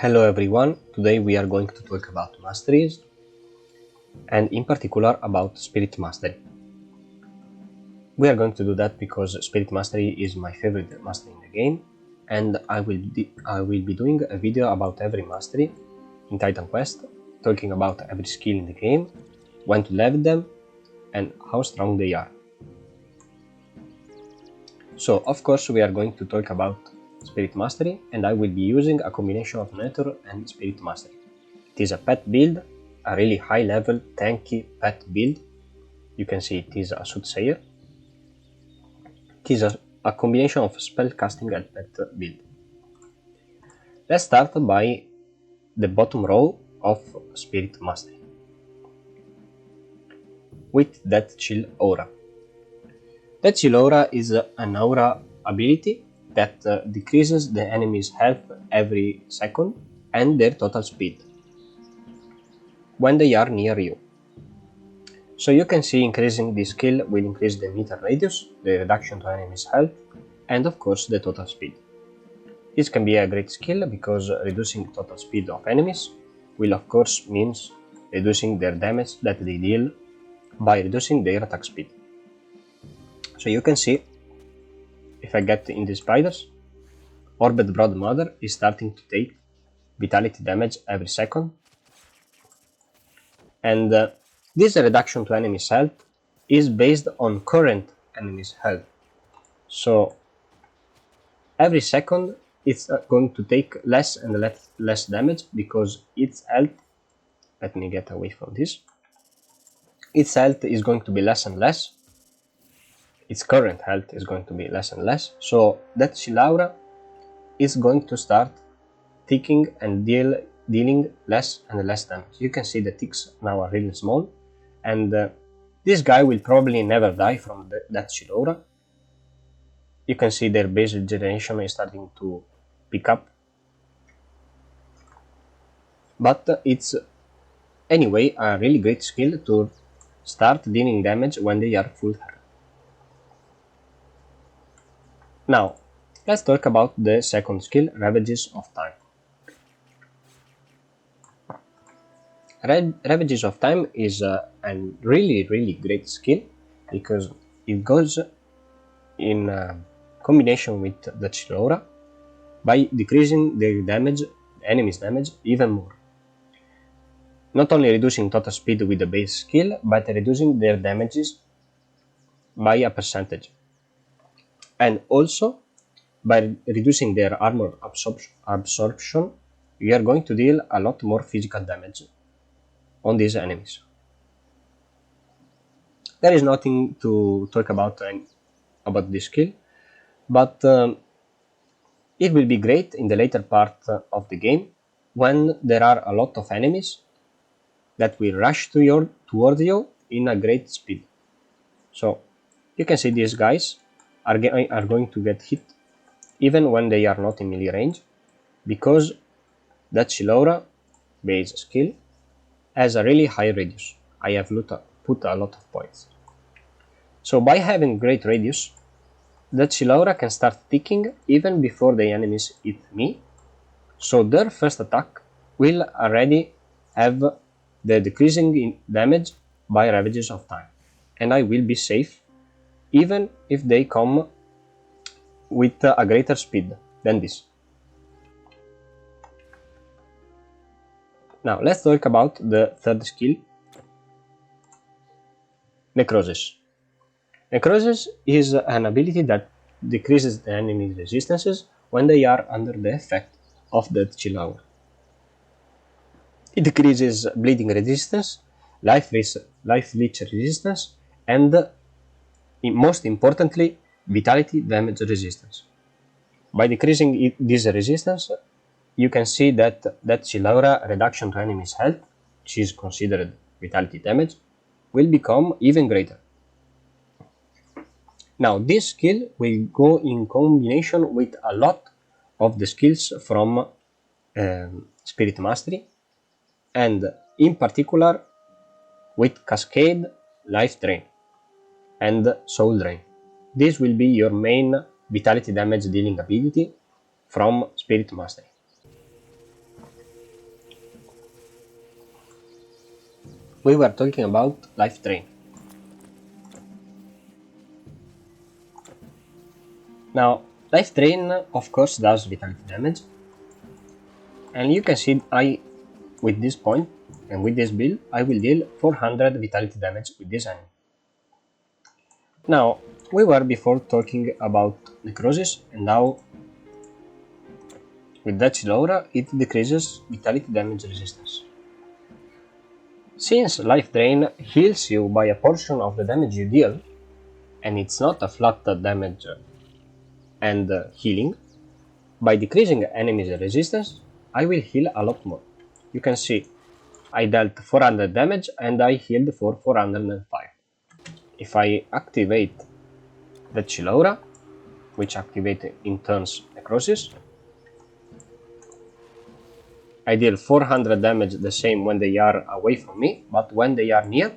Hello everyone, today we are going to talk about masteries and in particular about Spirit Mastery. We are going to do that because Spirit Mastery is my favorite mastery in the game and I will be doing a video about every mastery in Titan Quest, talking about every skill in the game, when to level them and how strong they are. So of course we are going to talk about Spirit Mastery and I will be using a combination of Nether and Spirit Mastery. It is a pet build, a really high level tanky pet build. You can see it is a soothsayer. It is a combination of spell casting and pet build. Let's start by the bottom row of Spirit Mastery with Deathchill Aura. Deathchill Aura is an aura ability that decreases the enemy's health every second and their total speed when they are near you. So you can see increasing this skill will increase the meter radius, the reduction to enemy's health, and of course the total speed. This can be a great skill because reducing total speed of enemies will of course means reducing their damage that they deal by reducing their attack speed. So you can see, if I get in the spiders, Orbed Broodmother is starting to take vitality damage every second, and this reduction to enemy's health is based on current enemy's health. So every second it's going to take less and less damage because its health, let me get away from this, its health is going to be less and less, its current health is going to be less and less, so that Aura is going to start ticking and dealing less and less damage. You can see the ticks now are really small, and this guy will probably never die from that Aura. You can see their base regeneration is starting to pick up, but it's anyway a really great skill to start dealing damage when they are full health. Now let's talk about the second skill, Ravages of Time. Ravages of Time is a really great skill because it goes in combination with the Chill Aura by decreasing the enemy's damage even more. Not only reducing total speed with the base skill, but reducing their damages by a percentage. And also, by reducing their armor absorption, we are going to deal a lot more physical damage on these enemies. There is nothing to talk about this skill, but it will be great in the later part of the game when there are a lot of enemies that will rush toward you in a great speed. So you can see these guys are going to get hit even when they are not in melee range, because that Aura base skill has a really high radius. I have put a lot of points. So by having great radius, that Aura can start ticking even before the enemies hit me, so their first attack will already have the decreasing in damage by Ravages of Time, and I will be safe even if they come with a greater speed than this. Now let's talk about the third skill, Necrosis. Necrosis is an ability that decreases the enemy's resistances when they are under the effect of the Chill Aura. It decreases bleeding resistance, life leech resistance, and most importantly, vitality damage resistance. By decreasing this resistance, you can see that Chill Aura reduction to enemy's health, which is considered vitality damage, will become even greater. Now this skill will go in combination with a lot of the skills from Spirit Mastery, and in particular with Cascade, Life Drain, and Soul Drain. This will be your main vitality damage dealing ability from Spirit Mastery. we were talking about life drain. Now, life drain of course does vitality damage, and you can see with this point and with this build I will deal 400 vitality damage with this enemy. Now, we were before talking about Necrosis, and now with Deathchill aura it decreases vitality damage resistance. Since life drain heals you by a portion of the damage you deal, and it's not a flat damage and healing, by decreasing enemies' resistance, I will heal a lot more. You can see I dealt 400 damage and I healed for 405. If I activate Deathchill aura, which activates in turns Necrosis, I deal 400 damage the same when they are away from me, but when they are near,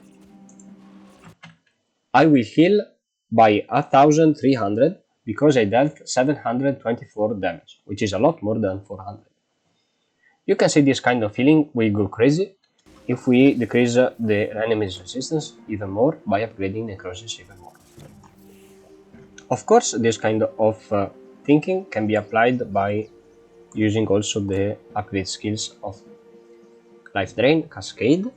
I will heal by 1300 because I dealt 724 damage, which is a lot more than 400. You can see this kind of healing will go crazy if we decrease the enemy's resistance even more by upgrading Necrosis even more. Of course, this kind of thinking can be applied by using also the upgrade skills of Life Drain, Cascade.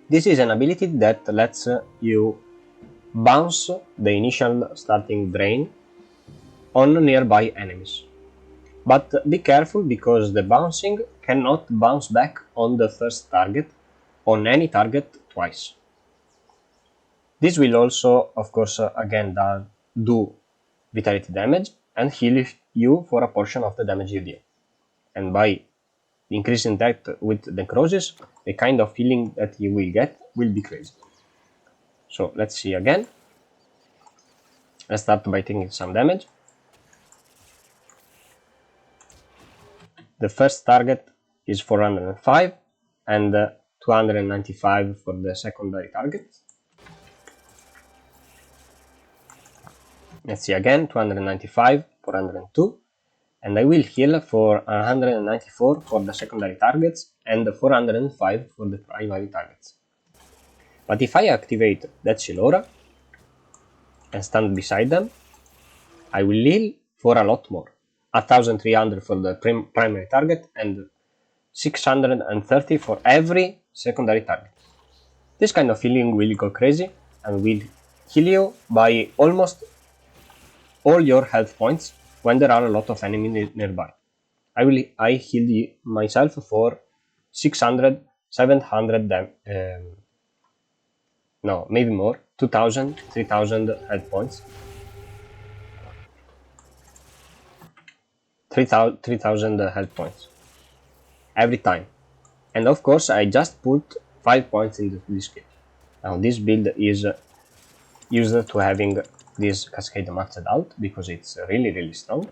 This is an ability that lets you bounce the initial starting drain on nearby enemies. But be careful because the bouncing cannot bounce back on the first target, on any target twice. This will also, of course, again do vitality damage and heal you for a portion of the damage you deal. And by increasing that with Necrosis, the kind of healing that you will get will be crazy. So let's see again. Let's start by taking some damage. The first target is 405 and 295 for the secondary target. Let's see again, 295, 402, and I will heal for 194 for the secondary targets and 405 for the primary targets. But if I activate Deathchill aura and stand beside them, I will heal for a lot more. 1300 for the primary target and 630 for every secondary target. This kind of healing will go crazy and will heal you by almost all your health points when there are a lot of enemies nearby. I healed myself for 600, 700 no, maybe more, 2000, 3000 health points. 3000 health points every time. And of course I just put 5 points in this skill. Now this build is used to having this cascade maxed out because it's really strong.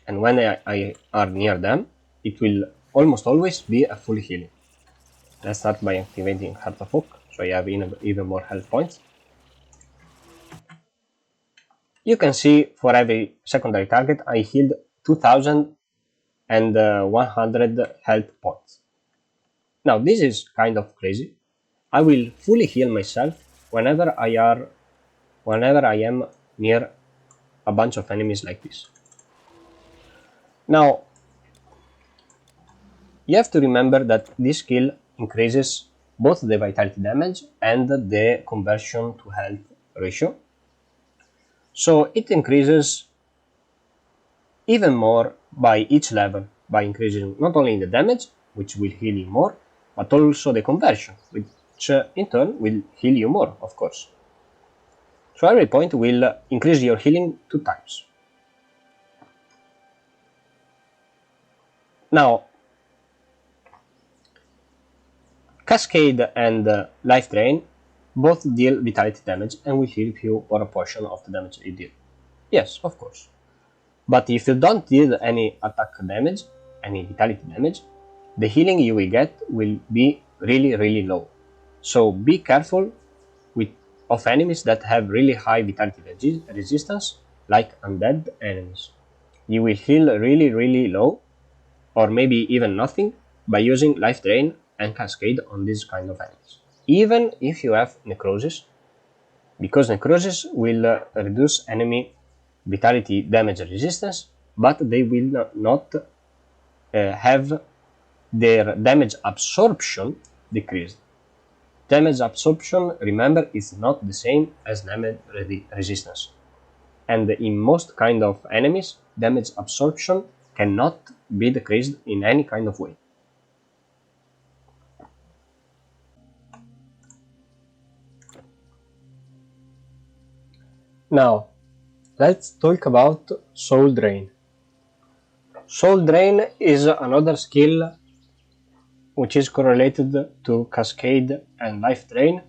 And when I are near them, it will almost always be a full healing. Let's start by activating Heart of Oak, so I have even more health points. You can see for every secondary target I healed 2100 health points. Now this is kind of crazy. I will fully heal myself whenever I am near a bunch of enemies like this. Now, you have to remember that this skill increases both the vitality damage and the conversion to health ratio. So it increases even more by each level, by increasing not only the damage, which will heal you more, but also the conversion, which in turn will heal you more, of course. So every point will increase your healing 2 times. Now, Cascade and Life Drain both deal vitality damage and will heal you for a portion of the damage you deal. Yes, of course. But if you don't deal any attack damage, any vitality damage, the healing you will get will be really low. So be careful of enemies that have really high vitality resistance, like undead enemies. You will heal really low, or maybe even nothing, by using life drain and cascade on this kind of enemies. Even if you have necrosis, because necrosis will reduce enemy vitality damage resistance, but they will not have their damage absorption decreased. Damage absorption, remember, is not the same as damage resistance. And in most kind of enemies, damage absorption cannot be decreased in any kind of way. Now, let's talk about Soul Drain. Soul Drain is another skill which is correlated to Cascade and Life Drain,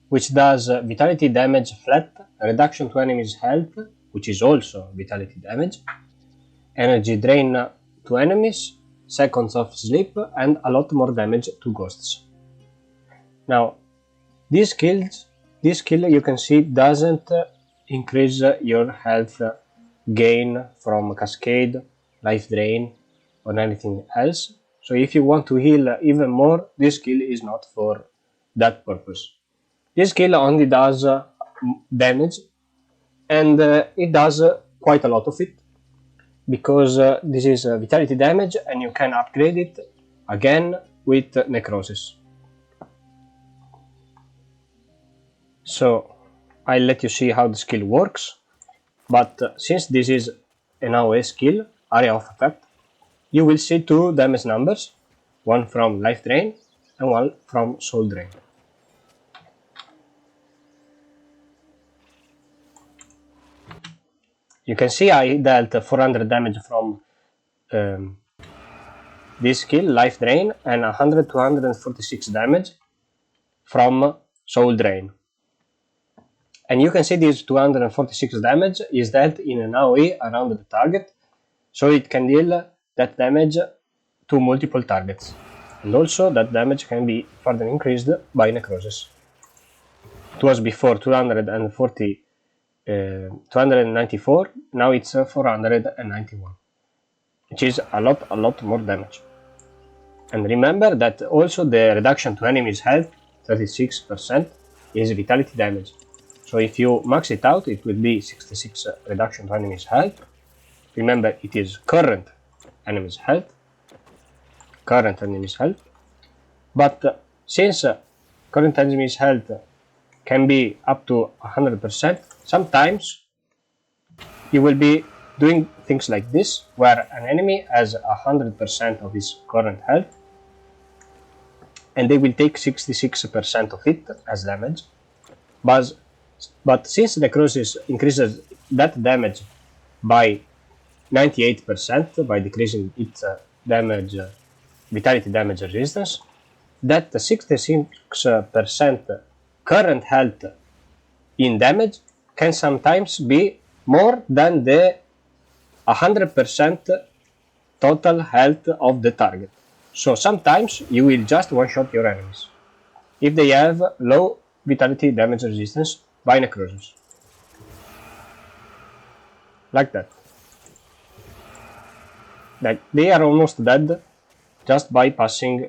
which does vitality damage flat, reduction to enemies' health, which is also vitality damage, energy drain to enemies, seconds of sleep, and a lot more damage to ghosts. Now, this skill you can see doesn't increase your health gain from Cascade, Life Drain, or anything else. So if you want to heal even more, this skill is not for that purpose. This skill only does damage, and it does quite a lot of it, because this is vitality damage and you can upgrade it again with Necrosis. So I'll let you see how the skill works, but since this is an AoE skill, area of effect, you will see two damage numbers, one from Life Drain and one from Soul Drain. You can see I dealt 400 damage from this skill, Life Drain, and 100 to 146 damage from Soul Drain. And you can see this 246 damage is dealt in an AoE around the target, so it can deal that damage to multiple targets. And also that damage can be further increased by Necrosis. It was before 294, now it's 491, which is a lot more damage. And remember that also the reduction to enemies' health, 36%, is vitality damage. So if you max it out, it will be 66 reduction to enemies' health. Remember, it is current enemies' health. But since current enemies' health can be up to 100%, sometimes you will be doing things like this, where an enemy has 100% of his current health, and they will take 66% of it as damage. But since Necrosis increases that damage by 98% by decreasing its vitality damage resistance, that 66% current health in damage can sometimes be more than the 100% total health of the target. So sometimes you will just one-shot your enemies if they have low vitality damage resistance by Necrosis. Like that. Like they are almost dead just by passing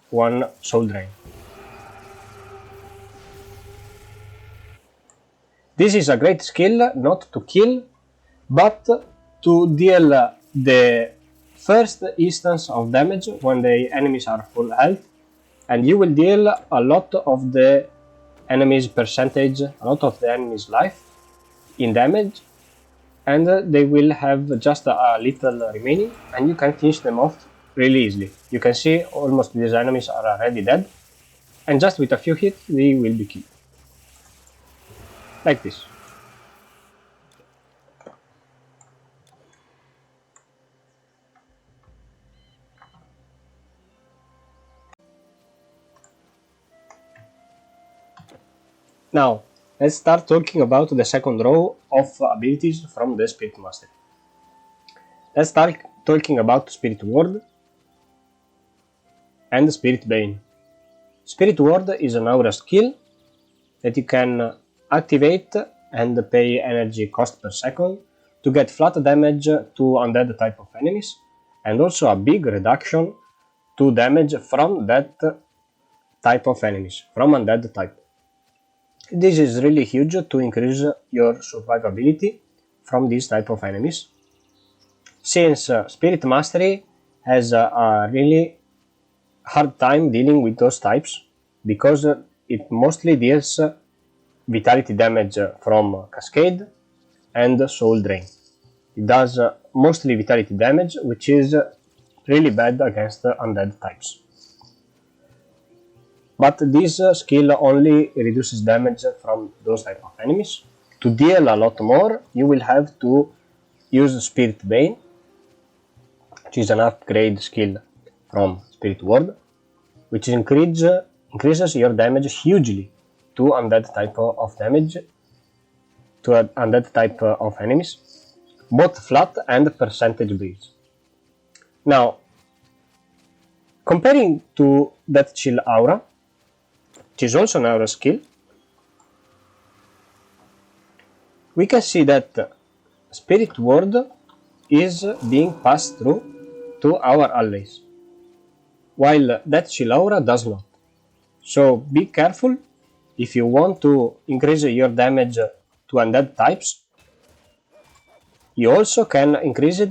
one Soul Drain. This is a great skill not to kill, but to deal the first instance of damage when the enemies are full health, and you will deal a lot of the enemy's percentage, a lot of the enemy's life in damage, and they will have just a little remaining, and you can finish them off really easily. You can see almost these enemies are already dead, and just with a few hits they will be killed. Like this. Now, let's start talking about the second row of abilities from the Spirit Master. Let's start talking about Spirit Ward and Spirit Bane. Spirit Ward is an aura skill that you can activate and pay energy cost per second to get flat damage to undead type of enemies, and also a big reduction to damage from that type of enemies, from undead type. This is really huge to increase your survivability from this type of enemies, since Spirit Mastery has a really hard time dealing with those types, because it mostly deals vitality damage from Cascade and Soul Drain. It does mostly vitality damage, which is really bad against undead types. But this skill only reduces damage from those type of enemies. To deal a lot more, you will have to use Spirit Bane, which is an upgrade skill from Spirit Ward, which increases your damage hugely to undead type of damage, to undead type of enemies, both flat and percentage based. Now, comparing to Deathchill Aura, which is also an aura skill, we can see that Spirit Ward is being passed through to our allies, while Deathchill Aura does not. So be careful if you want to increase your damage to undead types. You also can increase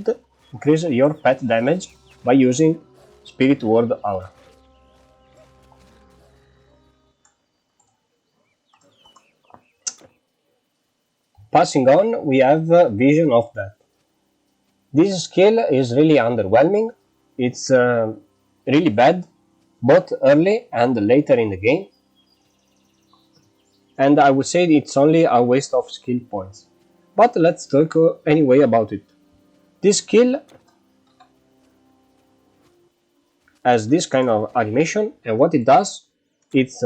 your pet damage by using Spirit Ward Aura. Passing on, we have Vision of Death. This skill is really underwhelming. It's really bad, both early and later in the game. And I would say it's only a waste of skill points. But let's talk anyway about it. This skill has this kind of animation, and what it does, it's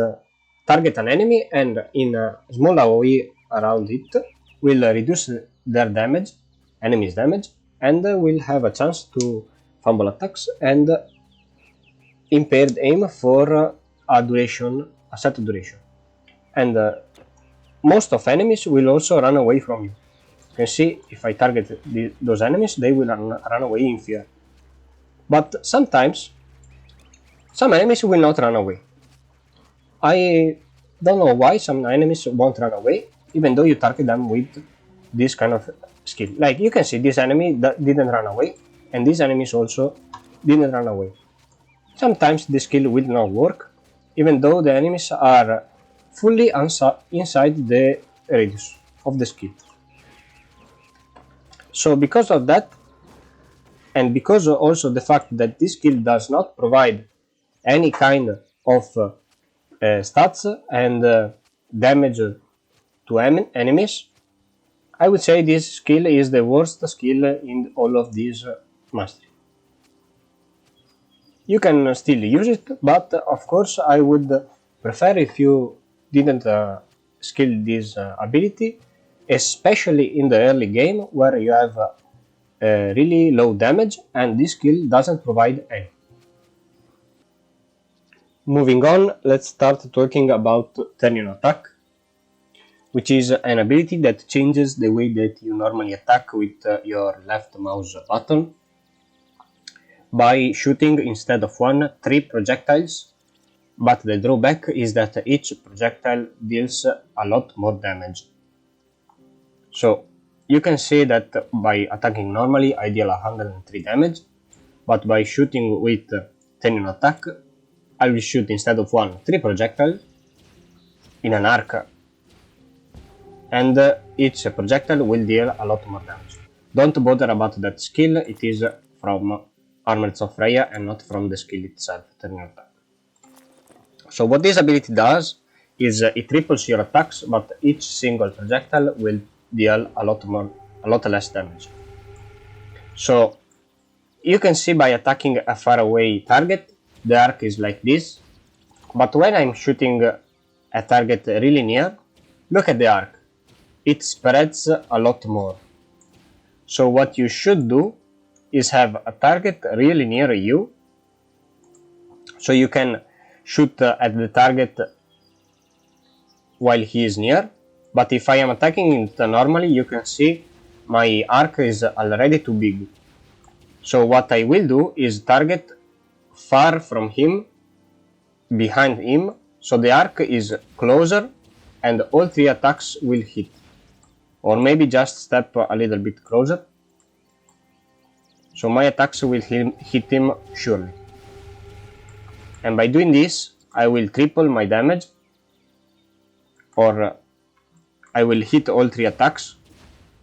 target an enemy, and in a small AoE around it will reduce their damage, enemy's damage, and will have a chance to fumble attacks and impaired aim for a set duration. And most of enemies will also run away from you. You can see if I target those enemies, they will run away in fear. But sometimes, some enemies will not run away. I don't know why some enemies won't run away, even though you target them with this kind of skill. Like you can see this enemy didn't run away, and these enemies also didn't run away. Sometimes this skill will not work, even though the enemies are fully inside the radius of the skill. So because of that, and because also the fact that this skill does not provide any kind of stats and damage to enemies, I would say this skill is the worst skill in all of these mastery. You can still use it, but of course I would prefer if you didn't skill this ability, especially in the early game where you have really low damage and this skill doesn't provide any. Moving on, let's start talking about ternion attack, which is an ability that changes the way that you normally attack with your left mouse button by shooting instead of 3 projectiles, but the drawback is that each projectile deals a lot more damage. So you can see that by attacking normally I deal 103 damage, but by shooting with ternion attack I will shoot instead of 3 projectiles in an arc, and each projectile will deal a lot more damage. Don't bother about that skill, it is from Armlets of Freya and not from the skill itself, ternion attack. So what this ability does is it triples your attacks, but each single projectile will deal a lot less damage. So you can see by attacking a far away target, the arc is like this, but when I'm shooting a target really near, look at the arc, it spreads a lot more. So what you should do is have a target really near you, so you can shoot at the target while he is near. But if I am attacking it normally, you can see my arc is already too big. So what I will do is target far from him, behind him, so the arc is closer and all 3 attacks will hit. Or maybe just step a little bit closer. So my attacks will hit him surely. And by doing this, I will triple my damage, or I will hit all 3 attacks,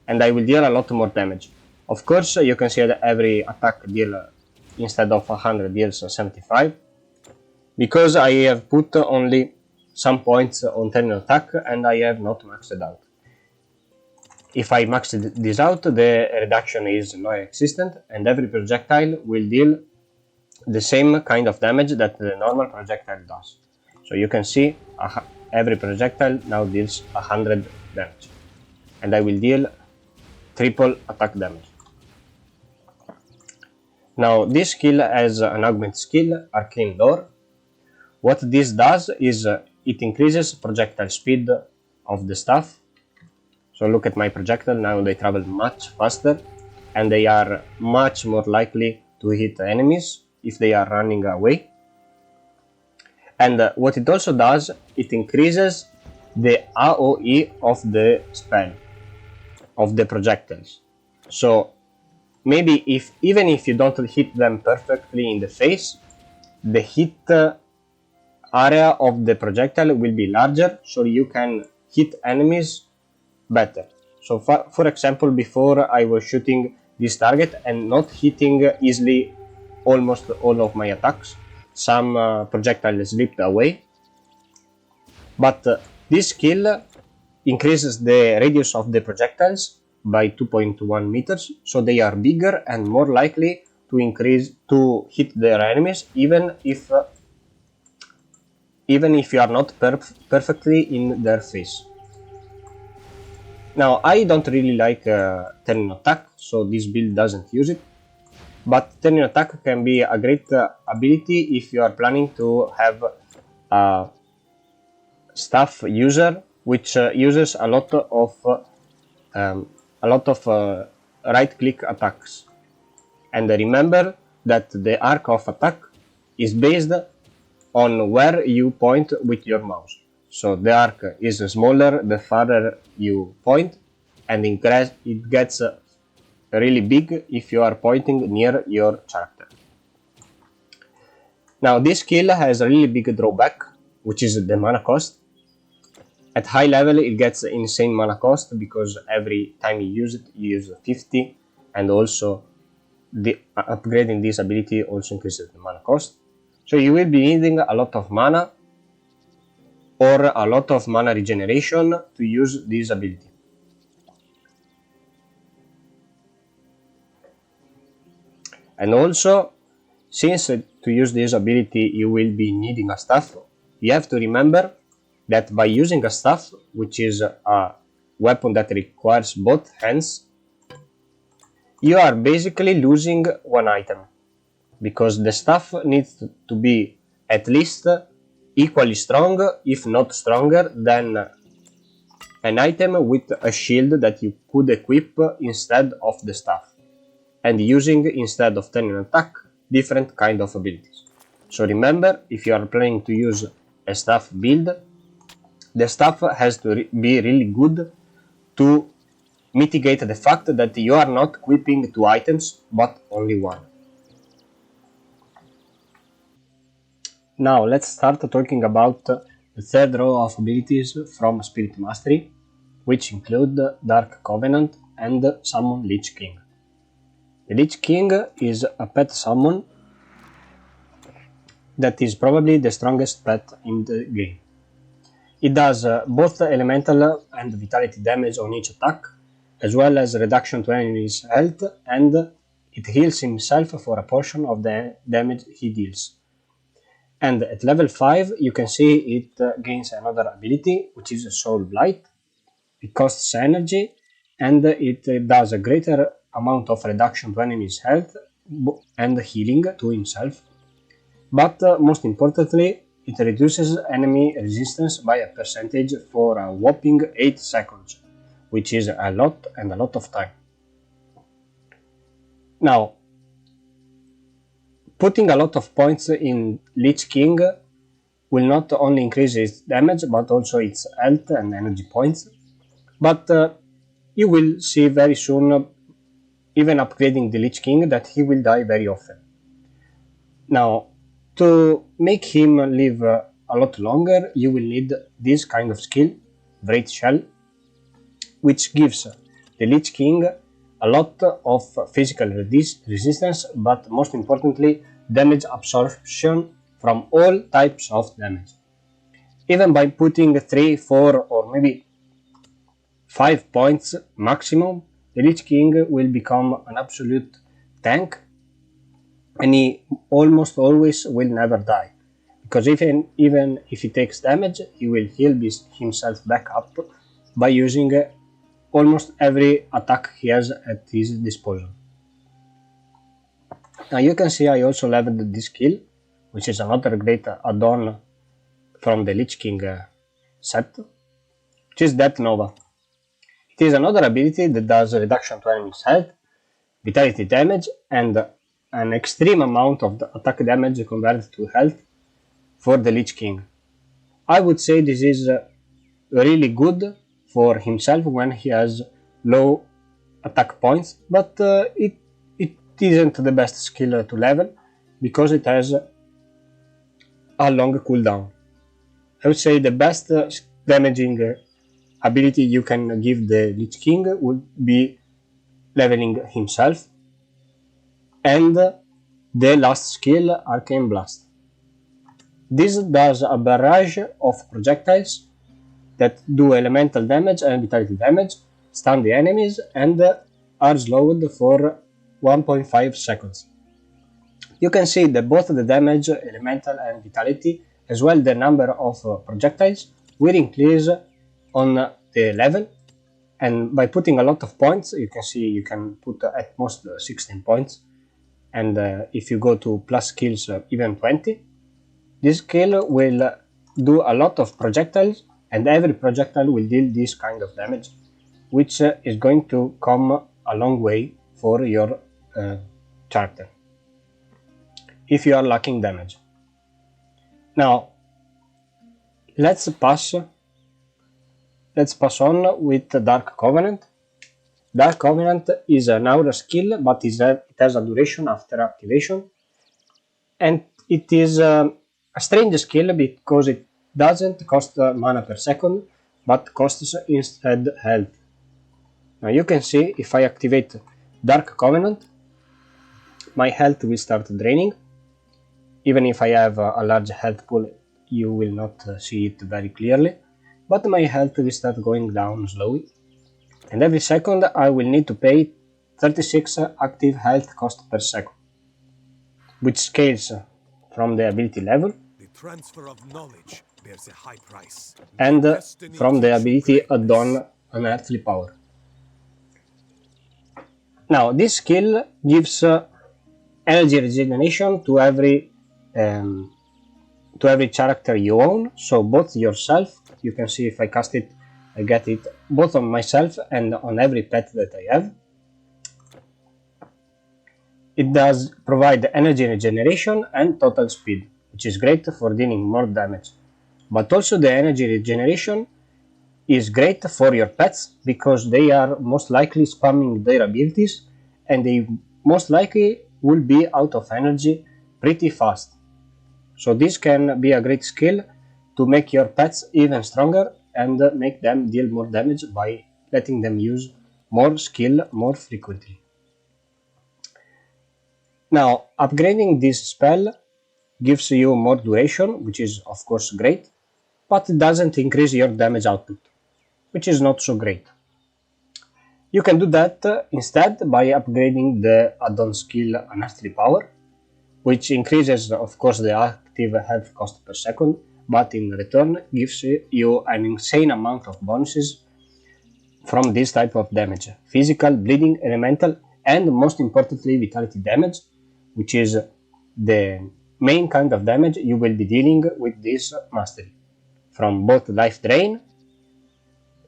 and I will deal a lot more damage. Of course, you can see that every attack deal, instead of 100, deals 75, because I have put only some points on ternion attack, and I have not maxed it out. If I maxed this out, the reduction is non-existent, and every projectile will deal the same kind of damage that the normal projectile does. So you can see every projectile now deals 100 damage, and I will deal triple attack damage. Now this skill has an augment skill, Arcane Door. What this does is it increases projectile speed of the staff. So look at my projectile, now they travel much faster, and they are much more likely to hit enemies if they are running away. And what it also does, it increases the AOE of the spell, of the projectiles. So maybe even if you don't hit them perfectly in the face, the hit area of the projectile will be larger, so you can hit enemies better. So for example, before I was shooting this target and not hitting easily almost all of my attacks. Some projectiles slipped away, but this skill increases the radius of the projectiles by 2.1 meters, so they are bigger and more likely to hit their enemies, even if you are not perfectly in their face. Now I don't really like ternion attack, so this build doesn't use it. But ternion attack can be a great ability if you are planning to have a staff user which uses a lot of right-click attacks. And remember that the arc of attack is based on where you point with your mouse. So the arc is smaller the farther you point, and it gets really big if you are pointing near your character. Now this skill has a really big drawback, which is the mana cost. At high level it gets insane mana cost because every time you use it you use 50, and also upgrading this ability also increases the mana cost. So you will be needing a lot of mana or a lot of mana regeneration to use this ability. And also, since to use this ability you will be needing a staff, you have to remember that by using a staff, which is a weapon that requires both hands, you are basically losing one item, because the staff needs to be at least equally strong, if not stronger, than an item with a shield that you could equip instead of the staff, and using instead of ternion attack different kind of abilities. So remember, if you are planning to use a staff build, the staff has to be really good to mitigate the fact that you are not equipping 2 items but only 1. Now let's start talking about the third row of abilities from Spirit Mastery, which include Dark Covenant and Summon Lich King. The Lich King is a pet summon that is probably the strongest pet in the game. It does both elemental and vitality damage on each attack, as well as reduction to enemies' health, and it heals himself for a portion of the damage he deals. And at level 5 you can see it gains another ability, which is Soul Blight. It costs energy and it does a greater amount of reduction to enemies' health and healing to himself. But most importantly, it reduces enemy resistance by a percentage for a whopping 8 seconds, which is a lot and a lot of time. Now, Putting a lot of points in Lich King will not only increase its damage but also its health and energy points. But you will see very soon, even upgrading the Lich King, that he will die very often. Now, to make him live a lot longer, you will need this kind of skill, Great Shell, which gives the Lich King a lot of physical resistance, but most importantly, damage absorption from all types of damage. Even by putting 3, 4 or maybe 5 points maximum, the Lich King will become an absolute tank, and he almost always will never die, because even if he takes damage, he will heal himself back up by using almost every attack he has at his disposal. Now you can see I also leveled this skill, which is another great add-on from the Lich King set, which is Death Nova. It is another ability that does reduction to enemy's health, vitality damage, and an extreme amount of the attack damage converted to health for the Lich King. I would say this is really good for himself when he has low attack points, but it isn't the best skill to level because it has a long cooldown. I would say the best damaging ability you can give the Lich King would be leveling himself and the last skill, Arcane Blast. This does a barrage of projectiles that do elemental damage and vitality damage, stun the enemies, and are slowed for 1.5 seconds. You can see that both the damage, elemental and vitality, as well the number of projectiles, will increase on the level, and by putting a lot of points, you can see you can put at most 16 points, and if you go to plus skills, even 20. This skill will do a lot of projectiles, and every projectile will deal this kind of damage, which is going to come a long way for your character if you are lacking damage. Now let's pass on with Dark Covenant. Dark Covenant is an aura skill, but it has a duration after activation, and it is a strange skill because it doesn't cost mana per second, but costs instead health. Now you can see if I activate Dark Covenant, my health will start draining. Even if I have a large health pool, you will not see it very clearly, but my health will start going down slowly, and every second I will need to pay 36 active health cost per second, which scales from the ability level The transfer of knowledge bears a high price. and from the ability add-on Unearthly Power. Now this skill gives energy regeneration to every character you own, so both yourself, you can see if I cast it, I get it both on myself and on every pet that I have. It does provide energy regeneration and total speed, which is great for dealing more damage, but also the energy regeneration is great for your pets because they are most likely spamming their abilities, and they most likely will be out of energy pretty fast. So this can be a great skill to make your pets even stronger and make them deal more damage by letting them use more skill more frequently. Now, upgrading this spell gives you more duration, which is of course great, but it doesn't increase your damage output, which is not so great. You can do that instead by upgrading the add-on skill Unearthly Power, which increases of course the active health cost per second, but in return gives you an insane amount of bonuses from this type of damage: physical, bleeding, elemental, and most importantly vitality damage, which is the main kind of damage you will be dealing with this mastery, from both life drain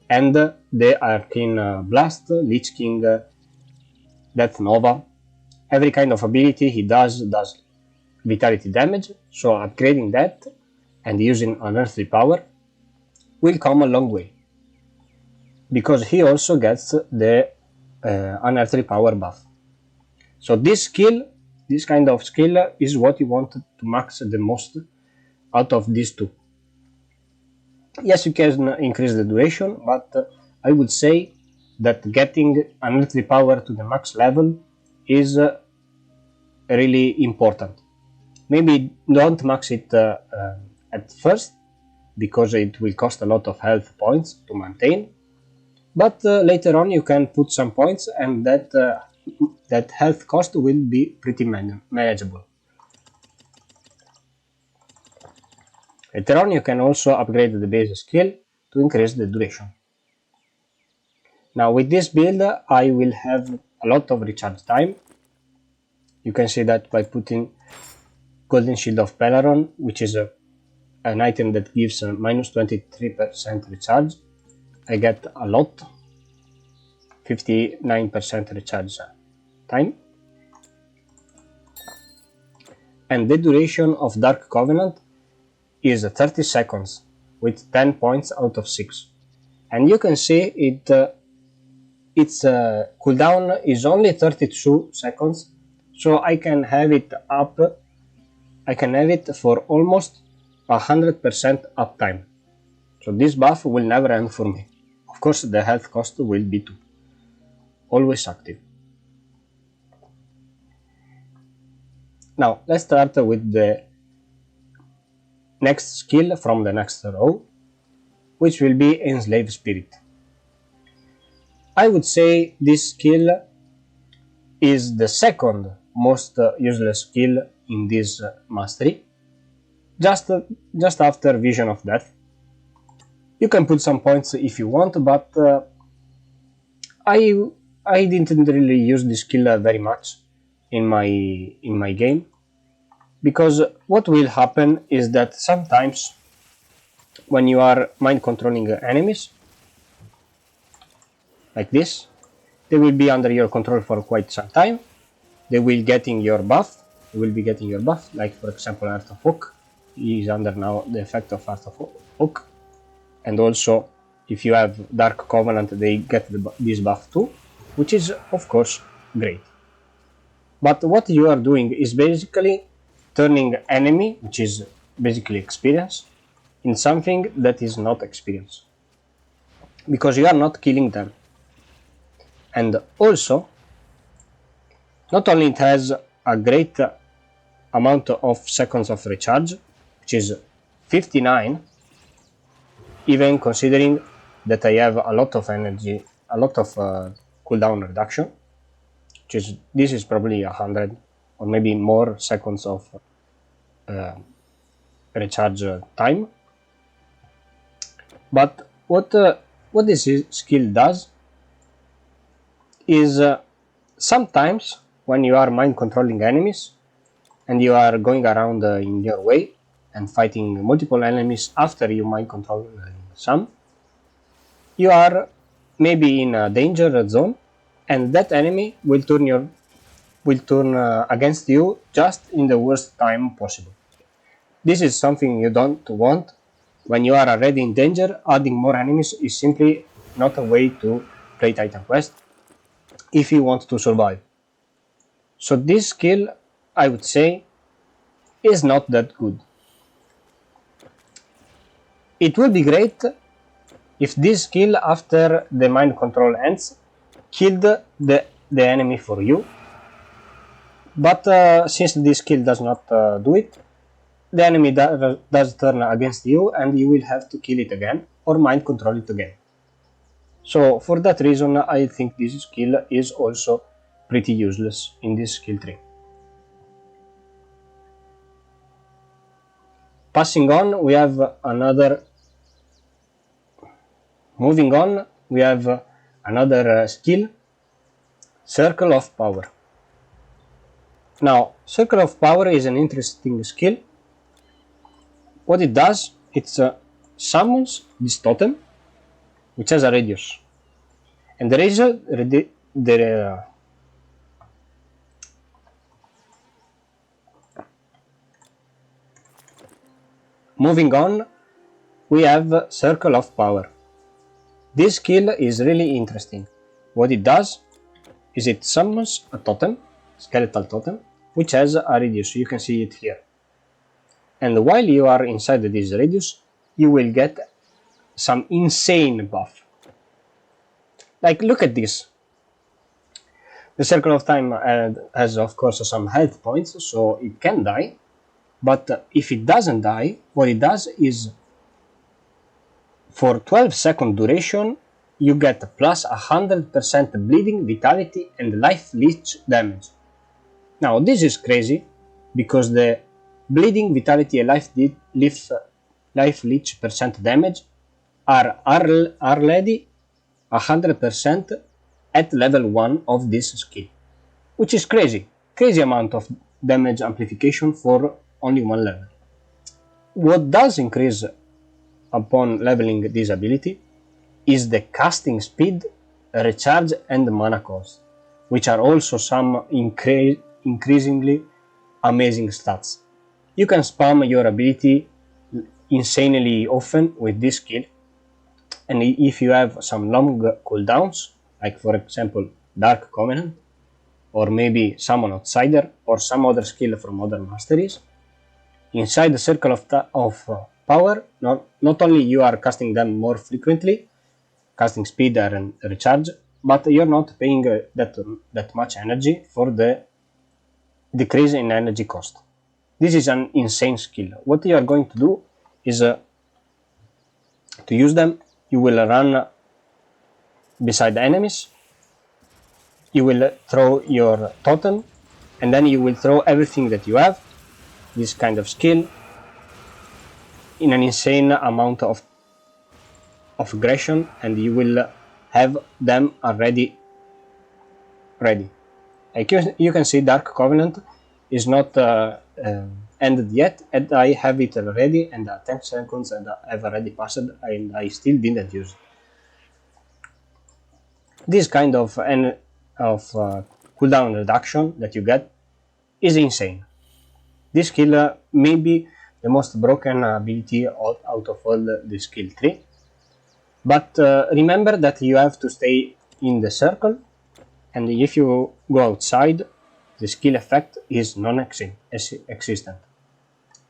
and the Arcane Blast, Lich King, Death Nova. Every kind of ability he does vitality damage, so upgrading that and using unearthly power will come a long way, because he also gets the unearthly power buff. So this kind of skill is what you want to max the most out of these two. Yes, you can increase the duration, but I would say that getting unearthly power to the max level is really important. Maybe don't max it at first, because it will cost a lot of health points to maintain, but later on you can put some points, and that health cost will be pretty manageable. Later on you can also upgrade the base skill to increase the duration. Now with this build I will have a lot of recharge time. You can see that by putting Golden Shield of Peleron, which is an item that gives a minus 23% recharge. I get a lot, 59% recharge time. And the duration of Dark Covenant is 30 seconds with 10 points out of 6. And you can see its cooldown is only 32 seconds, so I can have it up. I can have it for almost 100% uptime. So this buff will never end for me. Of course the health cost will be 2. Always active. Now let's start with the next skill from the next row, which will be Enslave Spirit. I would say this skill is the second most useless skill in this mastery, just after Vision of Death. You can put some points if you want, but I didn't really use this skill very much in my game, because what will happen is that sometimes when you are mind controlling enemies like this, they will be under your control for quite some time. They will getting your buff. They will be getting your buff, like for example Heart of Oak. He is under now the effect of Heart of Oak, and also if you have Dark Covenant they get this buff too, which is of course great. But what you are doing is basically turning enemy, which is basically experience, in something that is not experience, because you are not killing them. And also, not only it has a great amount of seconds of recharge, which is 59, even considering that I have a lot of energy, a lot of cooldown reduction, this is probably 100 or maybe more seconds of recharge time. But what this skill does is sometimes when you are mind controlling enemies and you are going around in your way and fighting multiple enemies after you mind control some, you are maybe in a danger zone, and that enemy will turn against you just in the worst time possible. This is something you don't want. When you are already in danger, adding more enemies is simply not a way to play Titan Quest if you want to survive. So this skill, I would say, is not that good. It would be great if this skill, after the mind control ends, killed the enemy for you, but since this skill does not do it, the enemy does turn against you and you will have to kill it again or mind control it again. So for that reason I think this skill is also pretty useless in this skill tree. Passing on, we have another skill, Circle of Power. Now, Circle of Power is an interesting skill. What it does, it summons this totem, which has a radius, and the Moving on, we have Circle of Power. This skill is really interesting. What it does is it summons a totem, skeletal totem, which has a radius. You can see it here. And while you are inside this radius, you will get some insane buff. Like, look at this. The Circle of Time has, of course, some health points, so it can die. But if it doesn't die, what it does is, for 12-second duration, you get plus 100% bleeding, vitality, and life leech damage. Now, this is crazy, because the bleeding, vitality, and life leech percent damage are already 100% at level 1 of this skill, which is crazy amount of damage amplification for only one level. What does increase upon leveling this ability is the casting speed, recharge, and mana cost, which are also some increasingly amazing stats. You can spam your ability insanely often with this skill, and if you have some long cooldowns, like for example Dark Covenant, or maybe Summon Outsider, or some other skill from other masteries, inside the Circle of Power, not only you are casting them more frequently, casting speed and recharge, but you're not paying that much energy for the decrease in energy cost. This is an insane skill. What you are going to do is, to use them, you will run beside the enemies, you will throw your totem, and then you will throw everything that you have, this kind of skill, in an insane amount of aggression, and you will have them already ready. Like you can see, Dark Covenant is not ended yet, and I have it already, and 10 seconds and I've already passed, and I still didn't use it. This kind of cooldown reduction that you get is insane. This skill may be the most broken ability out of all the skill tree, but remember that you have to stay in the circle, and if you go outside, the skill effect is non-existent.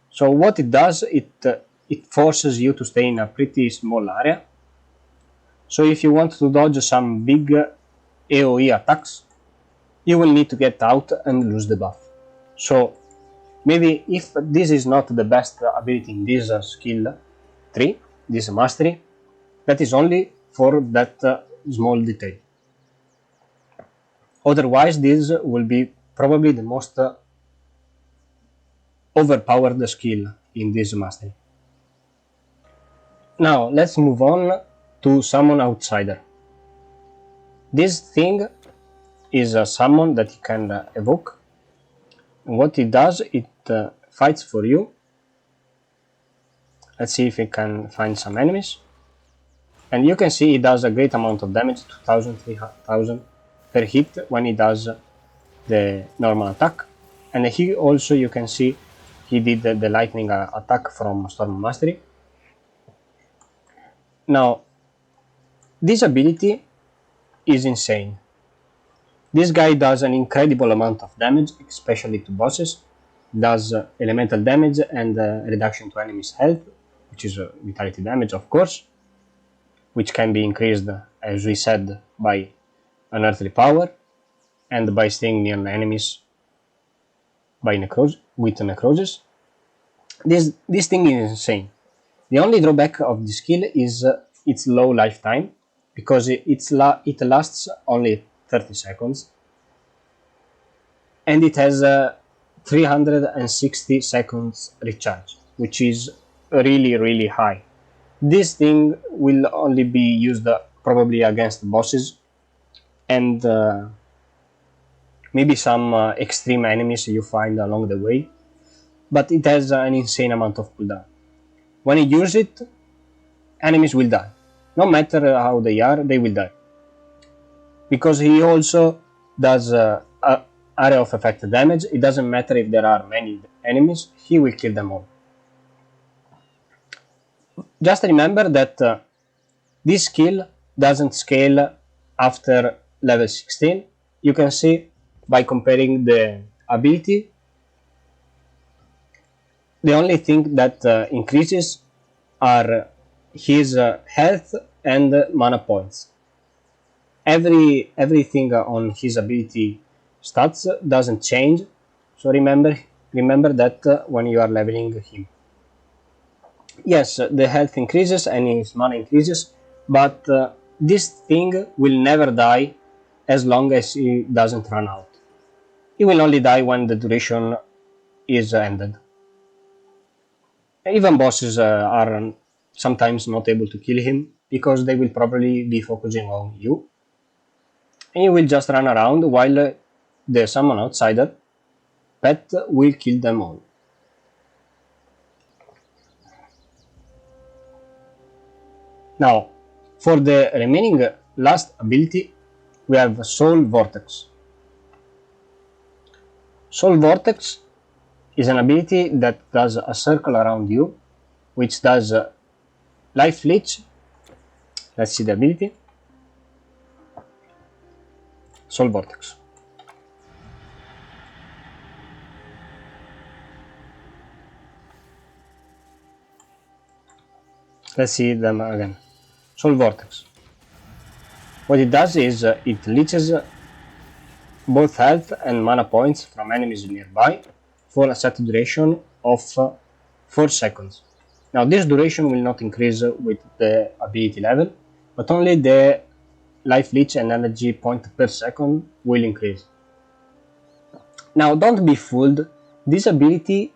So what it does, it forces you to stay in a pretty small area. So if you want to dodge some big AoE attacks, you will need to get out and lose the buff. So maybe if this is not the best ability in this skill tree, this mastery, that is only for that small detail. Otherwise, this will be probably the most overpowered skill in this mastery. Now let's move on to Summon Outsider. This thing is a summon that you can evoke. And what it does, it fights for you. Let's see if we can find some enemies. And you can see it does a great amount of damage, 2000, 3000 per hit when it does the normal attack. And he also, you can see, he did the lightning attack from Storm Mastery. Now, this ability is insane. This guy does an incredible amount of damage, especially to bosses. Does elemental damage and reduction to enemies' health, which is vitality damage, of course, which can be increased, as we said, by unearthly power and by staying near the enemies by with necrosis. This thing is insane. The only drawback of the skill is its low lifetime, because it lasts only 30 seconds, and it has 360 seconds recharge, which is really high. This thing will only be used probably against bosses and maybe some extreme enemies you find along the way, but it has an insane amount of cooldown. When you use it, enemies will die. No matter how they are, they will die. Because he also does area of effect damage. It doesn't matter if there are many enemies, he will kill them all. Just remember that this skill doesn't scale after level 16. You can see by comparing the ability. The only thing that increases are his health and mana points. Everything on his ability stats doesn't change, so remember that when you are leveling him. Yes, the health increases and his mana increases, but this thing will never die as long as he doesn't run out. He will only die when the duration is ended. Even bosses are sometimes not able to kill him because they will probably be focusing on you, and you will just run around while the summon outsider pet will kill them all. Now, for the remaining last ability, we have Soul Vortex. Soul Vortex is an ability that does a circle around you, which does life leech. Let's see the ability. Soul Vortex. Let's see them again. Soul Vortex. What it does is it leeches both health and mana points from enemies nearby for a set duration of 4 seconds. Now this duration will not increase with the ability level, but only the life leech and energy point per second will increase. Now don't be fooled, this ability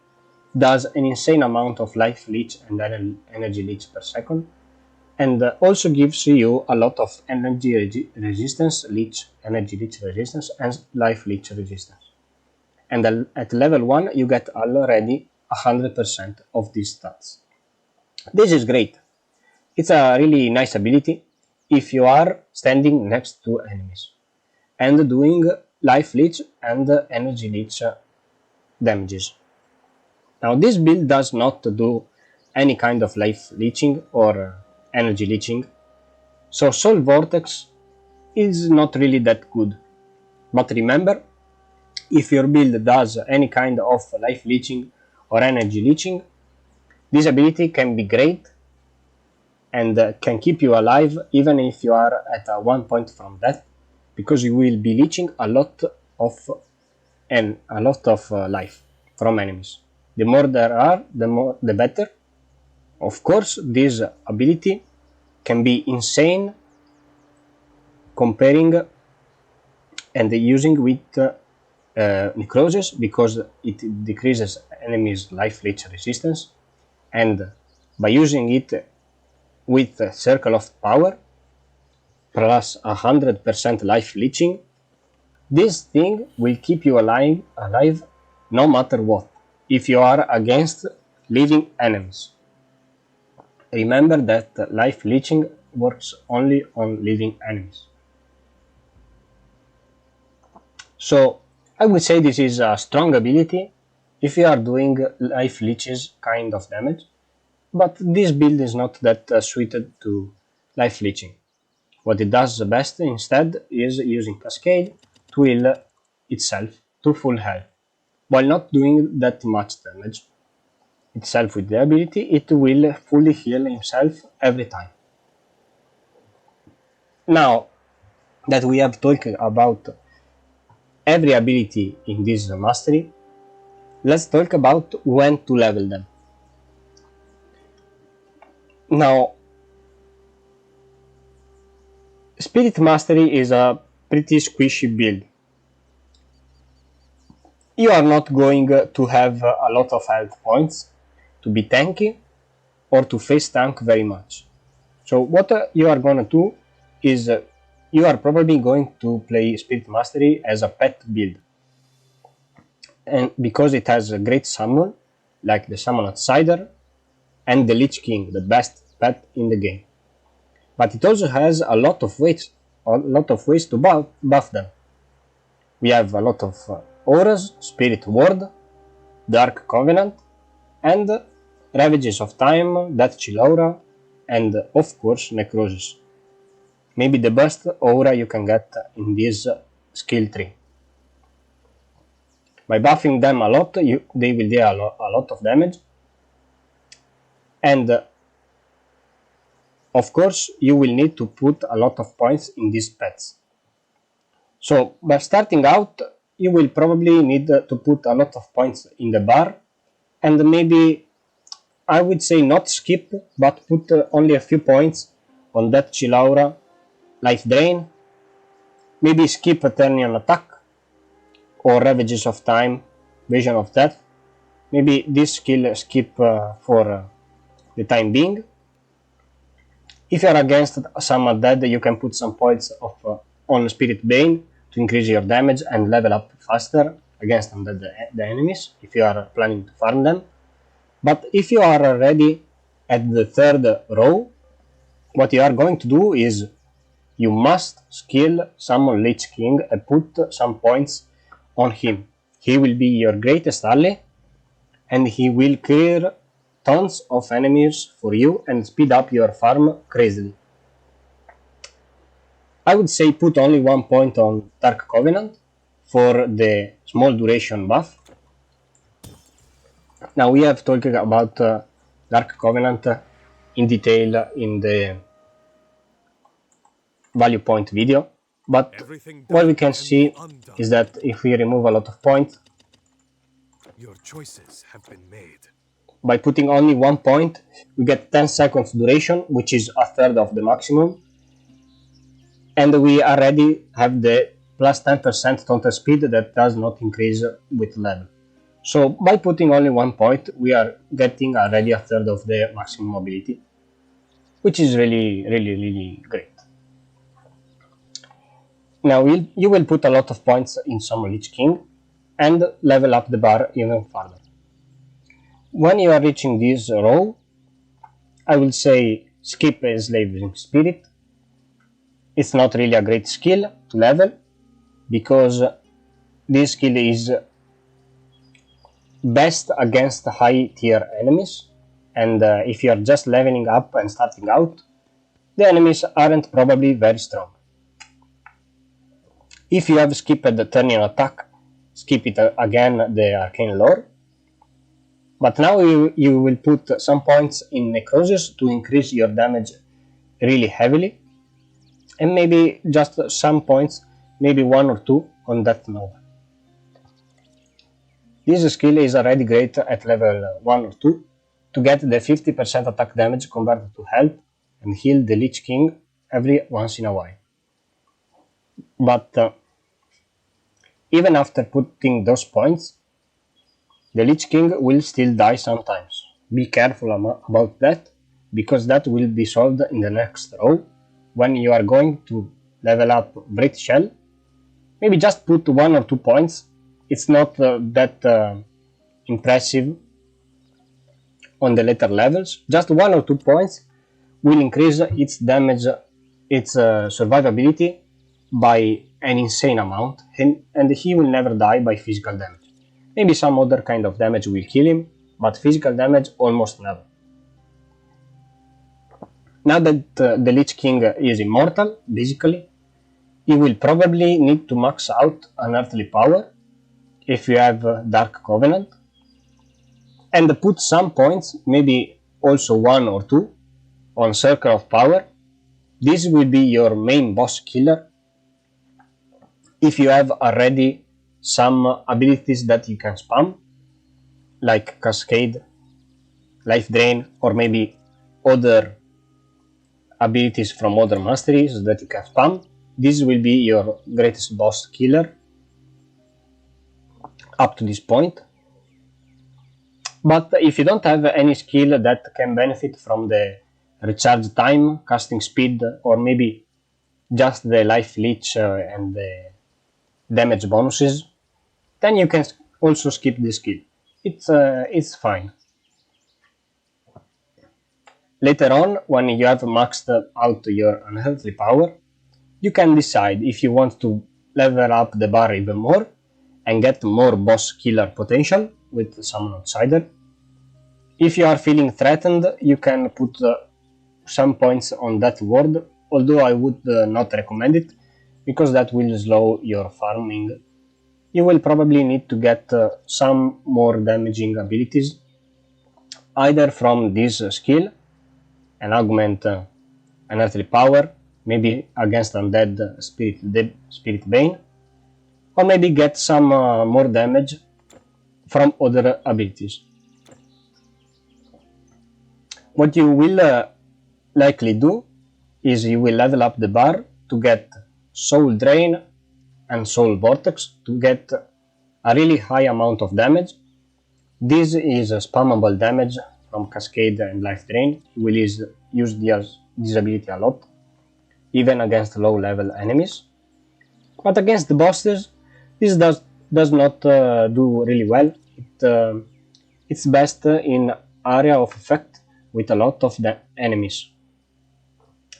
does an insane amount of life leech and energy leech per second, and also gives you a lot of energy resistance, energy leech resistance, and life leech resistance. And at level 1 you get already 100% of these stats. This is great. It's a really nice ability if you are standing next to enemies and doing life leech and energy leech damages. Now this build does not do any kind of life leeching or energy leeching, so Soul Vortex is not really that good. But remember, if your build does any kind of life leeching or energy leeching, this ability can be great and can keep you alive even if you are at 1 point from death, because you will be leeching a lot of life from enemies. The more there are, the better. Of course, this ability can be insane comparing and using with Necrosis, because it decreases enemies' life leech resistance, and by using it with Circle of Power plus 100% life leeching, this thing will keep you alive no matter what, if you are against living enemies. Remember that life leeching works only on living enemies. So I would say this is a strong ability if you are doing life leeches kind of damage, but this build is not that suited to life leeching. What it does the best instead is using Cascade to heal itself to full health, while not doing that much damage itself with the ability. It will fully heal himself every time. Now that we have talked about every ability in this mastery, let's talk about when to level them. Now, Spirit Mastery is a pretty squishy build. You are not going to have a lot of health points to be tanky or to face tank very much. So what you are gonna do is you are probably going to play Spirit Mastery as a pet build, and because it has a great summon like the Summon Outsider and the Lich King, the best pet in the game. But it also has a lot of ways to buff them. We have a lot of auras, Spirit Ward, Dark Covenant, and Ravages of Time, Deathchill Aura, and of course Necrosis. Maybe the best aura you can get in this skill tree. By buffing them a lot, they will deal a lot of damage, and of course you will need to put a lot of points in these pets. So by starting out, you will probably need to put a lot of points in the bar, and maybe I would say not skip, but put only a few points on Deathchill aura, life drain, maybe skip a ternion attack, or Ravages of time, vision of death. Maybe this skill skip for the time being. If you are against some undead, you can put some points of on Spirit Bane to increase your damage and level up faster against undead the enemies, if you are planning to farm them. But if you are already at the third row, what you are going to do is you must skill summon Lich King and put some points on him. He will be your greatest ally, and he will clear tons of enemies for you and speed up your farm crazily. I would say put only 1 point on Dark Covenant for the small duration buff. Now we have talked about Dark Covenant in detail in the value point video, but what we can see is that if we remove a lot of points, your choices have been made. By putting only 1 point, we get 10 seconds duration, which is a third of the maximum, and we already have the plus 10% total speed that does not increase with level. So by putting only 1 point, we are getting already a third of the maximum mobility, which is really great. Now you will put a lot of points in Summon Lich King and level up the bar even further. When you are reaching this row, I will say skip Enslaving Spirit. It's not really a great skill to level, because this skill is best against high tier enemies, and if you are just leveling up and starting out, the enemies aren't probably very strong. If you have skipped the ternion attack, skip it again, the arcane lore. But now you will put some points in Necrosis to increase your damage really heavily, and maybe just some points, maybe 1 or 2 on Death Nova. This skill is already great at level 1 or 2 to get the 50% attack damage converted to health and heal the Lich King every once in a while. But even after putting those points, the Lich King will still die sometimes. Be careful about that, because that will be solved in the next row when you are going to level up Breath Shell. Maybe just put 1 or 2 points. It's not that impressive on the later levels. Just 1 or 2 points will increase its damage, its survivability by an insane amount, and he will never die by physical damage. Maybe some other kind of damage will kill him, but physical damage almost never. Now that the Lich King is immortal, basically, you will probably need to max out unearthly power if you have Dark Covenant, and put some points, maybe also 1 or 2, on Circle of Power. This will be your main boss killer if you have already some abilities that you can spam, like Cascade, Life Drain, or maybe other abilities from other masteries that you can spam. This will be your greatest boss killer up to this point. But if you don't have any skill that can benefit from the recharge time, casting speed, or maybe just the life leech and the damage bonuses, then you can also skip this skill. It's fine. Later on, when you have maxed out your unearthly power, you can decide if you want to level up the bar even more and get more boss killer potential with some outsider. If you are feeling threatened, you can put some points on that word, although I would not recommend it, because that will slow your farming. You will probably need to get some more damaging abilities, either from this skill and augment an earthly power, maybe against undead spirit bane, or maybe get some more damage from other abilities. What you will likely do is you will level up the bar to get soul drain and soul vortex to get a really high amount of damage. This is a spammable damage from cascade and life drain. You will use this ability a lot, even against low level enemies. But against the bosses, this does not do really well. It's best in area of effect with a lot of the enemies.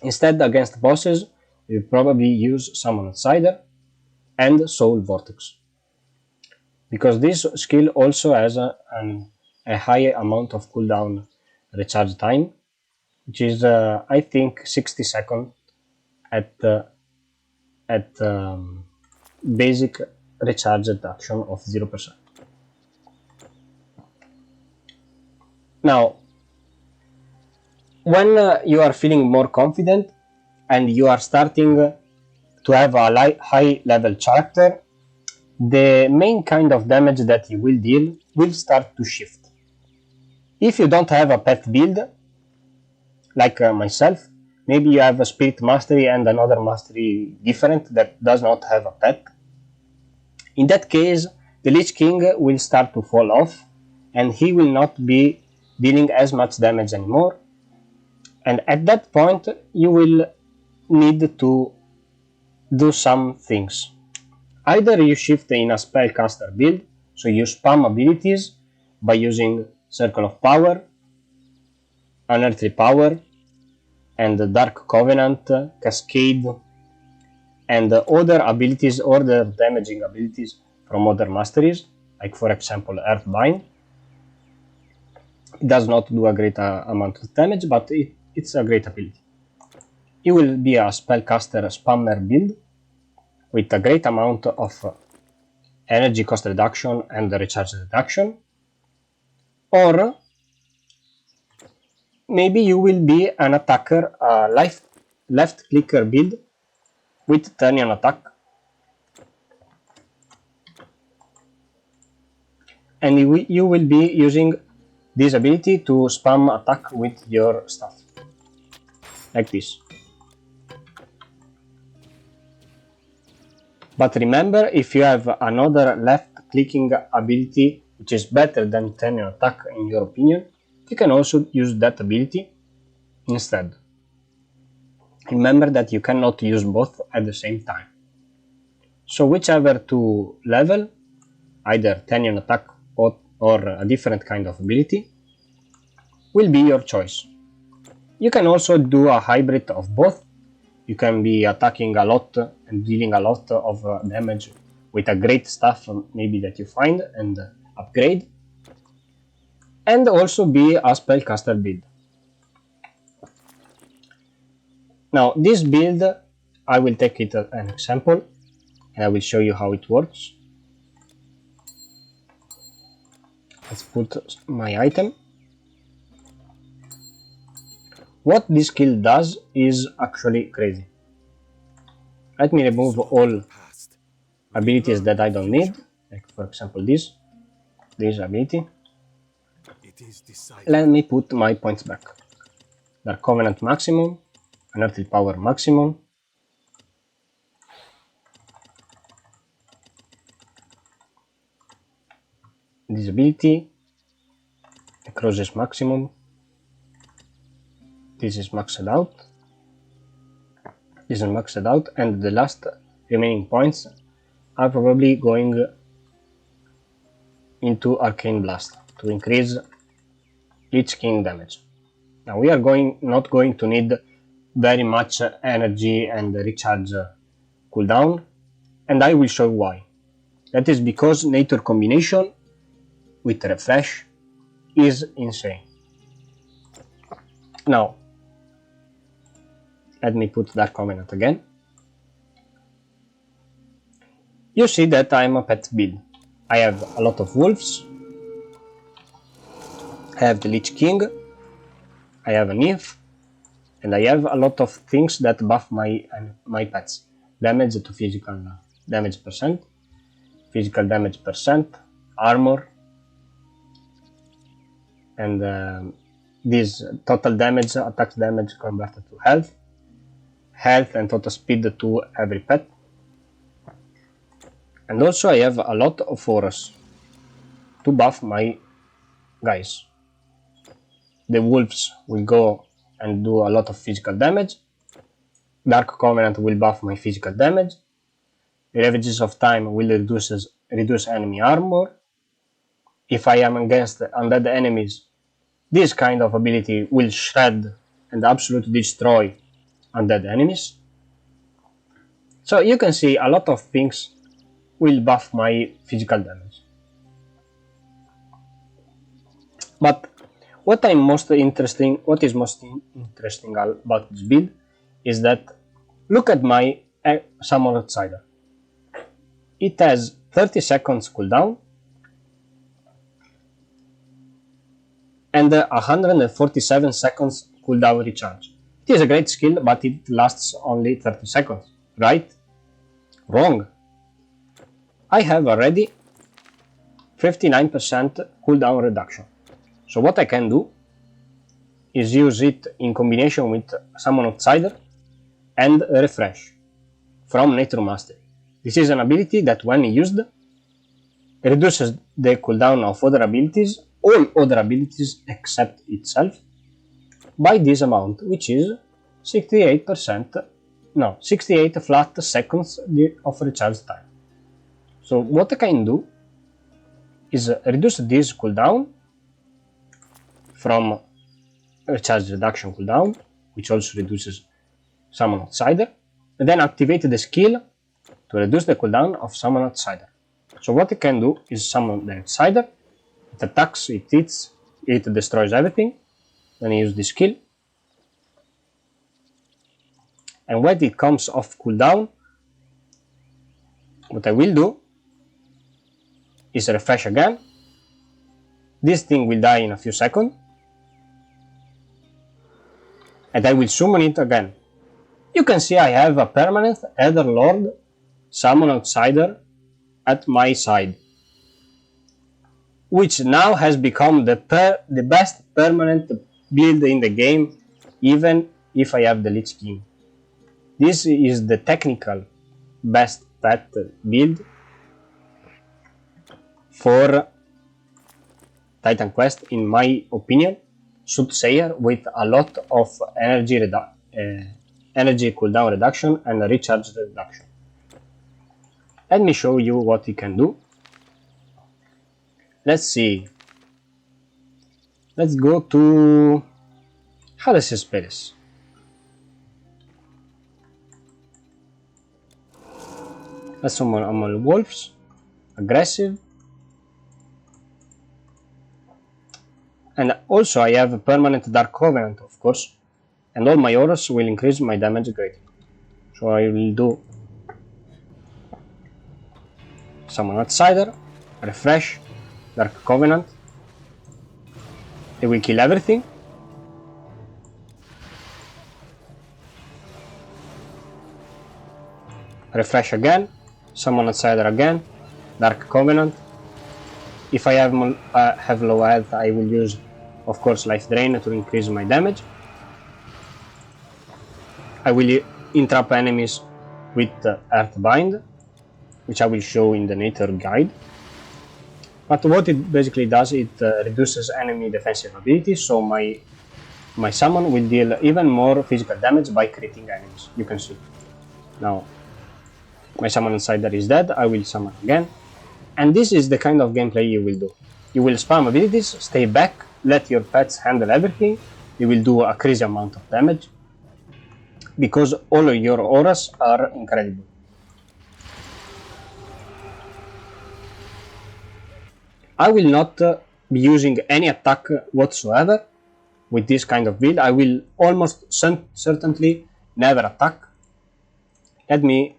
Instead, against bosses, you probably use Summon Outsider and Soul Vortex, because this skill also has a high amount of cooldown recharge time, which is I think 60 seconds at basic recharge reduction of 0%. Now, when you are feeling more confident and you are starting to have a high level character, the main kind of damage that you will deal will start to shift. If you don't have a pet build, like myself, maybe you have a spirit mastery and another mastery different that does not have a pet. In that case, the Lich King will start to fall off and he will not be dealing as much damage anymore. And at that point, you will need to do some things. Either you shift in a spellcaster build, so you spam abilities by using Circle of Power, Unearthly Power, and Dark Covenant, Cascade, and other abilities, other damaging abilities from other masteries, like for example Earthbind. It does not do a great amount of damage, but it's a great ability. You will be a spellcaster spammer build with a great amount of energy cost reduction and recharge reduction, or maybe you will be an attacker, left clicker build with ternion attack, and you will be using this ability to spam attack with your stuff, like this. But remember, if you have another left clicking ability which is better than ternion attack in your opinion, you can also use that ability instead. Remember that you cannot use both at the same time. So whichever to level, either ternion attack or a different kind of ability, will be your choice. You can also do a hybrid of both. You can be attacking a lot and dealing a lot of damage with a great stuff maybe that you find and upgrade, and also be a spellcaster build. Now this build, I will take it as an example and I will show you how it works. Let's put my item. What this skill does is actually crazy. Let me remove all abilities that I don't need, like for example this ability. Let me put my points back. Dark Covenant maximum, Unearthly Power maximum, this ability, Necrosis maximum, this is maxed out, this is maxed out, and the last remaining points are probably going into Arcane Blast to increase Lich King damage. Now we are not going to need very much energy and recharge cooldown, and I will show why. That is because Nature combination with Refresh is insane. Now, Let me put Dark Covenant again. You see that I'm a pet build. I have a lot of wolves. I have the Lich King. I have a nymph. And I have a lot of things that buff my pets. Damage to physical damage percent, physical damage percent, armor, and this total damage, attack damage converted to health, health and total speed to every pet. And also I have a lot of auras to buff my guys. The wolves will go and do a lot of physical damage. Dark Covenant will buff my physical damage. Ravages of Time will reduce enemy armor. If I am against undead enemies, this kind of ability will shred and absolutely destroy undead enemies. So you can see a lot of things will buff my physical damage. But what is most interesting about this build is that look at my Summon Outsider. It has 30 seconds cooldown and 147 seconds cooldown recharge. It is a great skill, but it lasts only 30 seconds, right? Wrong. I have already 59% cooldown reduction. So what I can do is use it in combination with Summon Outsider and Refresh from Nature Mastery. This is an ability that when used reduces the cooldown of other abilities, all other abilities except itself, by this amount, which is 68 flat seconds of recharge time. So what I can do is reduce this cooldown from recharge reduction cooldown, which also reduces Summon Outsider, and then activate the skill to reduce the cooldown of Summon Outsider. So what I can do is summon the Outsider, it attacks, it hits, it destroys everything, then I use the skill, and when it comes off cooldown, what I will do is refresh again. This thing will die in a few seconds, and I will summon it again. You can see I have a permanent Etherlord Summon Outsider at my side, which now has become the best permanent build in the game, even if I have the Lich King. This is the technical best pet build for Titan Quest, in my opinion. Soothsayer with a lot of energy cooldown reduction and recharge reduction. Let me show you what he can do. Let's see. Let's go to Hades Spirits. Let's summon wolves. Aggressive. And also I have a permanent Dark Covenant, of course, and all my auras will increase my damage greatly. So I will do Summon Outsider, Refresh, Dark Covenant. They will kill everything. Refresh again, Summon Outsider again, Dark Covenant. If I have low health, I will use, of course, Life Drain to increase my damage. I will entrap enemies with Earthbind, which I will show in the Nature guide. But what it basically does, it reduces enemy defensive ability, so my summon will deal even more physical damage by critting enemies. You can see. Now, my Summon Outsider is dead, I will summon again. And this is the kind of gameplay you will do. You will spam abilities, stay back, let your pets handle everything. You will do a crazy amount of damage, because all of your auras are incredible. I will not be using any attack whatsoever with this kind of build. I will almost certainly never attack. Let me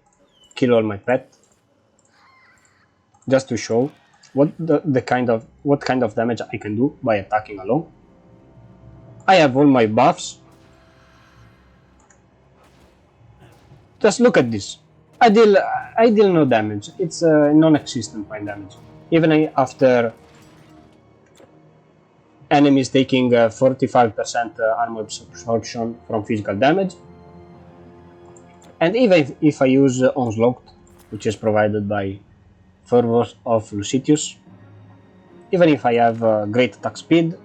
kill all my pet, just to show what kind of damage I can do by attacking alone. I have all my buffs. Just look at this. I deal no damage. It's non-existent my damage. Even after enemies taking 45% armor absorption from physical damage. And even if I use Onslaught, which is provided by Fervors of Lucitius, even if I have great attack speed,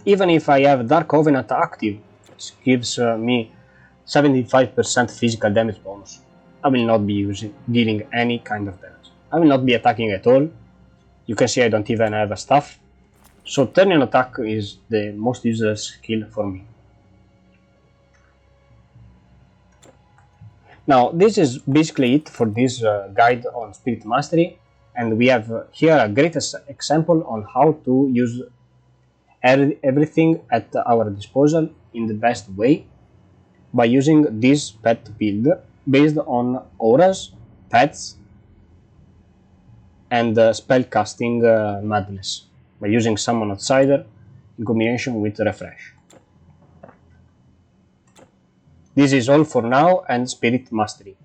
even if I have Dark Covenant active, which gives me 75% physical damage bonus, I will not be dealing any kind of damage. I will not be attacking at all. You can see I don't even have a staff. So ternion attack is the most useless skill for me. Now this is basically it for this guide on Spirit Mastery, and we have here a great example on how to use everything at our disposal in the best way by using this pet build based on auras, pets, and spellcasting madness by using Summon Outsider in combination with Refresh. This is all for now, and Spirit Mastery.